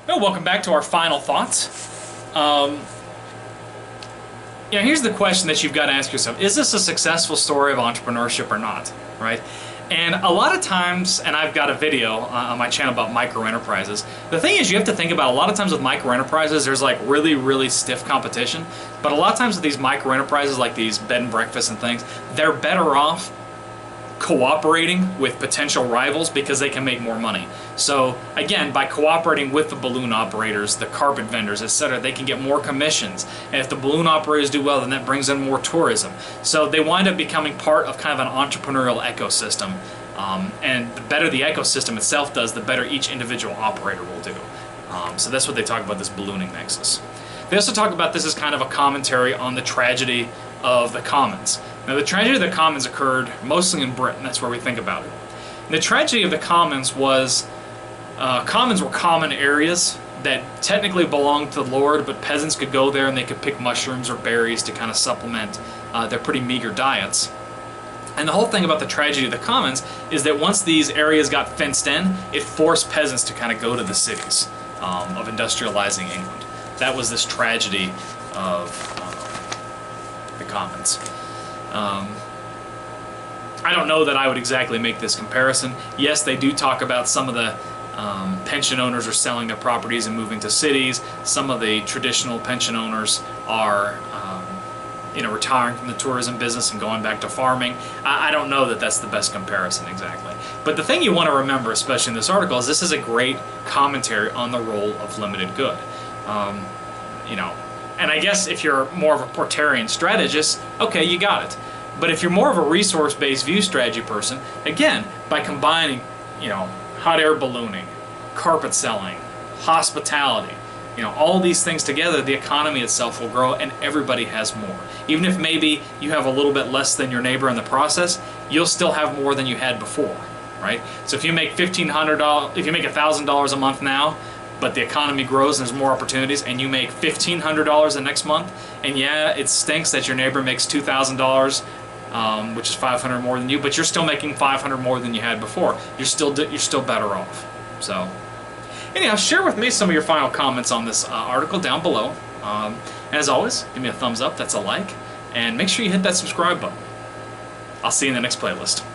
Well, welcome back to our final thoughts. Here's the question that you've got to ask yourself. Is this a successful story of entrepreneurship or not, right? And a lot of times, and I've got a video on my channel about micro enterprises, the thing is you have to think about a lot of times with micro enterprises, there's like really, really stiff competition. But a lot of times with these micro enterprises, like these bed and breakfasts and things, they're better off cooperating with potential rivals because they can make more money. So again, by cooperating with the balloon operators, the carpet vendors, etc., they can get more commissions. And if the balloon operators do well, then that brings in more tourism. So they wind up becoming part of kind of an entrepreneurial ecosystem. And the better the ecosystem itself does, the better each individual operator will do. So that's what they talk about, this ballooning nexus. They also talk about this as kind of a commentary on the tragedy of the commons. Now, the tragedy of the commons occurred mostly in Britain. That's where we think about it. And the tragedy of the commons was, commons were common areas that technically belonged to the Lord, but peasants could go there and they could pick mushrooms or berries to kind of supplement their pretty meager diets. And the whole thing about the tragedy of the commons is that once these areas got fenced in, it forced peasants to kind of go to the cities of industrializing England. That was this tragedy of the commons. I don't know that I would exactly make this comparison. Yes, they do talk about some of the pension owners are selling their properties and moving to cities. Some of the traditional pension owners are retiring from the tourism business and going back to farming. I don't know that that's the best comparison exactly. But the thing you want to remember, especially in this article, is this is a great commentary on the role of limited good. And I guess if you're more of a Porterian strategist, okay, you got it. But if you're more of a resource-based view strategy person, again, by combining, hot air ballooning, carpet selling, hospitality, all these things together, the economy itself will grow and everybody has more. Even if maybe you have a little bit less than your neighbor in the process, you'll still have more than you had before, right? So if you make $1,500, if you make $1,000 a month now, but the economy grows and there's more opportunities, and you make $1,500 the next month, and yeah, it stinks that your neighbor makes $2,000, which is $500 more than you, but you're still making $500 more than you had before. You're still better off. So, anyhow, share with me some of your final comments on this article down below. And as always, give me a thumbs up, that's a like, and make sure you hit that subscribe button. I'll see you in the next playlist.